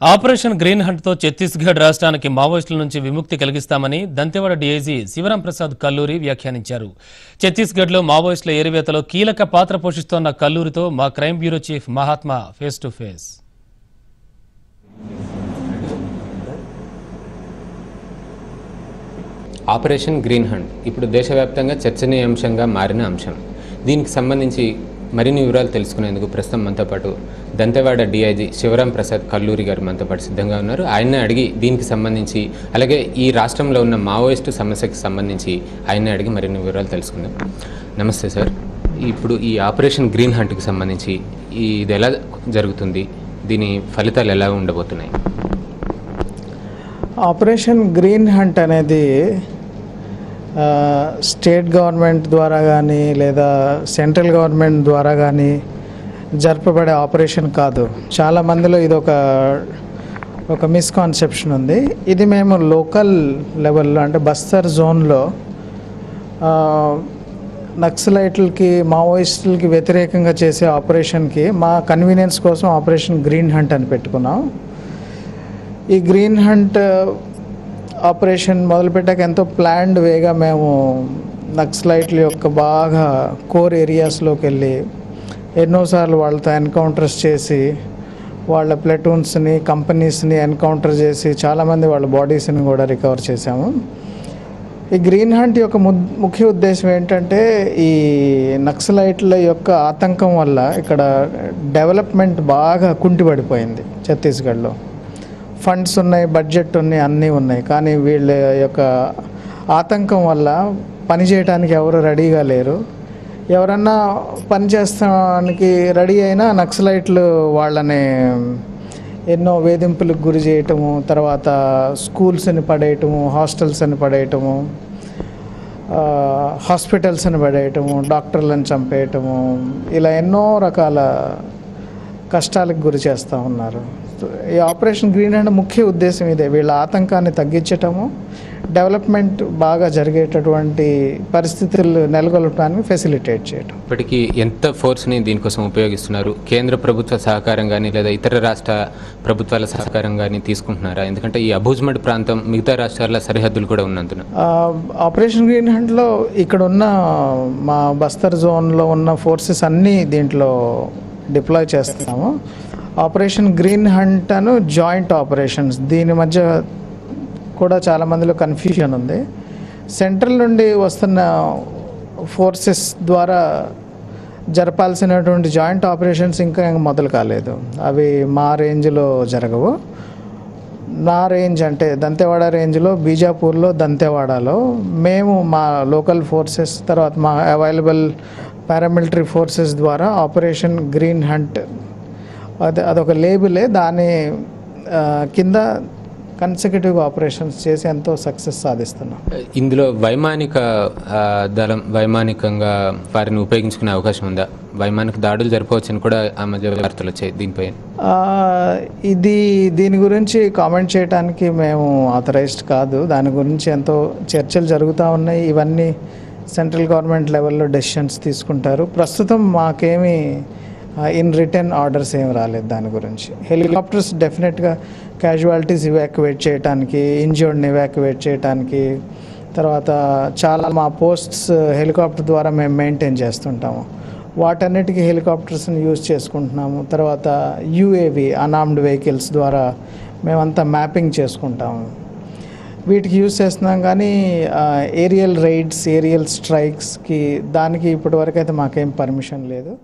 Operation green hunt తో ఛత్తీస్గఢ్ రాష్ట్రానికి మావోయిస్టుల నుంచి విముక్తి కలిగిస్తామని దంతెవాడ డీఐజీ శివరాం ప్రసాద్ కల్లూరి వ్యాఖ్యానించారు. ఛత్తీస్గఢ్లో మావోయిస్టుల ఏరివేతలో కీలక పాత్ర పోషిస్తోన్న కల్లూరితో మా crime bureau chief Mahatma face to face. Operation green hunt ఇప్పుడు దేశవ్యాప్తంగా చర్చనీయాంశంగా మారిన అంశం. దీనికి సంబంధించి మరిన్ని వివరాలు తెలుసుకునేందుకు ప్రస్తుతం మనతో పాటు దంతెవాడ డీఐజీ శివరాం ప్రసాద్ కల్లూరి గారు మనతో పాటు సిద్ధంగా ఉన్నారు. ఆయన్నే అడిగి దీనికి సంబంధించి అలాగే ఈ రాష్ట్రంలో ఉన్న మావోయిస్టు సమస్యకు సంబంధించి ఆయన్నే అడిగి మరిన్ని వివరాలు తెలుసుకుందాం. నమస్తే సార్. ఇప్పుడు ఈ ఆపరేషన్ గ్రీన్ హంట్కి సంబంధించి ఇది ఎలా జరుగుతుంది, దీని ఫలితాలు ఎలా ఉండబోతున్నాయి? ఆపరేషన్ గ్రీన్ హంట్ అనేది స్టేట్ గవర్నమెంట్ ద్వారా కానీ లేదా సెంట్రల్ గవర్నమెంట్ ద్వారా కానీ జరపబడే ఆపరేషన్ కాదు. చాలామందిలో ఇది ఒక మిస్కాన్సెప్షన్ ఉంది. ఇది మేము లోకల్ లెవెల్లో అంటే బస్తర్ జోన్లో నక్సలైట్లకి మావోయిస్టులకి వ్యతిరేకంగా చేసే ఆపరేషన్కి మా కన్వీనియన్స్ కోసం ఆపరేషన్ గ్రీన్ హంట్ అని పెట్టుకున్నాం. ఈ గ్రీన్ హంట్ ఆపరేషన్ మొదలుపెట్టాక ఎంతో ప్లాన్డ్ వేగా మేము నక్సలైట్ల యొక్క బాగా కోర్ ఏరియాస్లోకి వెళ్ళి ఎన్నోసార్లు వాళ్ళతో ఎన్కౌంటర్స్ చేసి వాళ్ళ ప్లటూన్స్ని కంపెనీస్ని ఎన్కౌంటర్ చేసి చాలామంది వాళ్ళ బాడీస్ని కూడా రికవర్ చేశాము. ఈ గ్రీన్ హంట్ యొక్క ముఖ్య ఉద్దేశం ఏంటంటే ఈ నక్సలైట్ల యొక్క ఆతంకం వల్ల ఇక్కడ డెవలప్మెంట్ బాగా కుంటిపడిపోయింది. ఛత్తీస్గఢ్లో ఫండ్స్ ఉన్నాయి, బడ్జెట్ ఉన్నాయి, అన్నీ ఉన్నాయి. కానీ వీళ్ళ యొక్క ఆతంకం వల్ల పని చేయడానికి ఎవరు రెడీగా లేరు. ఎవరన్నా పని చేస్తానికి రెడీ అయినా నక్సలైట్లు వాళ్ళని ఎన్నో వేధింపులకు గురి చేయటము, తర్వాత స్కూల్స్ని పడేయటము, హాస్టల్స్ని పడేయటము, హాస్పిటల్స్ని పడేయటము, డాక్టర్లను చంపేయటము, ఇలా ఎన్నో రకాల కష్టాలకు గురి చేస్తూ ఉన్నారు. ఈ ఆపరేషన్ గ్రీన్ హంట్ ముఖ్య ఉద్దేశం ఇదే, వీళ్ళ ఆతంకాన్ని తగ్గించటము, డెవలప్మెంట్ బాగా జరిగేటటువంటి పరిస్థితులు నెలకొల్పడానికి ఫెసిలిటేట్ చేయటం. ఇప్పటికీ ఎంత ఫోర్స్ని దీనికోసం ఉపయోగిస్తున్నారు? కేంద్ర ప్రభుత్వ సహకారం కానీ లేదా ఇతర రాష్ట్ర ప్రభుత్వాల సహకారం కానీ తీసుకుంటున్నారా? ఎందుకంటే ఈ అబూజ్మడ్ ప్రాంతం మిగతా రాష్ట్రాల సరిహద్దులు కూడా ఉన్నందున ఆపరేషన్ గ్రీన్ హంట్లో ఇక్కడ ఉన్న మా బస్తర్ జోన్లో ఉన్న ఫోర్సెస్ అన్నీ దీంట్లో డిప్లాయ్ చేస్తున్నాము. ఆపరేషన్ గ్రీన్ హంట్ అను జాయింట్ ఆపరేషన్స్, దీని మధ్య కూడా చాలామందిలో కన్ఫ్యూజన్ ఉంది. సెంట్రల్ నుండి వస్తున్న ఫోర్సెస్ ద్వారా జరపాల్సినటువంటి జాయింట్ ఆపరేషన్స్ ఇంకా మొదలు కాలేదు. అవి మా రేంజ్లో జరగవు. నా రేంజ్ అంటే దంతెవాడ రేంజ్లో, బీజాపూర్లో, దంతెవాడలో మేము మా లోకల్ ఫోర్సెస్ తర్వాత మా అవైలబుల్ పారామిలిటరీ ఫోర్సెస్ ద్వారా ఆపరేషన్ గ్రీన్ హంట్ అదొక లేబులే, దాని కింద కన్సెక్యూటివ్ ఆపరేషన్స్ చేసి ఎంతో సక్సెస్ సాధిస్తున్నాం. ఇందులో వైమానికంగా వారిని ఉపయోగించుకునే అవకాశం ఉందా? వైమానిక దాడులు జరపవచ్చని కూడా ఆ మధ్య వార్తలు వచ్చాయి. దీనిపై దీని గురించి కామెంట్ చేయడానికి మేము ఆథరైజ్డ్ కాదు. దాని గురించి ఎంతో చర్చలు జరుగుతూ ఉన్నాయి. ఇవన్నీ సెంట్రల్ గవర్నమెంట్ లెవెల్లో డెసిషన్స్ తీసుకుంటారు. ప్రస్తుతం మాకేమీ ఇన్ రిటర్న్ ఆర్డర్స్ ఏమి రాలేదు దాని గురించి. హెలికాప్టర్స్ డెఫినెట్గా క్యాజువాలిటీస్ ఇవాక్యువేట్ చేయడానికి, ఇంజ్యూర్డ్ని ఇవాక్యువేట్ చేయడానికి, తర్వాత చాలా మా పోస్ట్స్ హెలికాప్టర్ ద్వారా మేము మెయింటైన్ చేస్తుంటాము. వాటన్నిటికీ హెలికాప్టర్స్ని యూజ్ చేసుకుంటున్నాము. తర్వాత యూఏవి అన్ఆర్మ్డ్ వెహికల్స్ ద్వారా మేమంతా మ్యాపింగ్ చేసుకుంటాము. వీటికి యూజ్ చేస్తున్నాం. కానీ ఏరియల్ రైడ్స్, ఏరియల్ స్ట్రైక్స్కి దానికి ఇప్పటివరకు అయితే మాకేం పర్మిషన్ లేదు.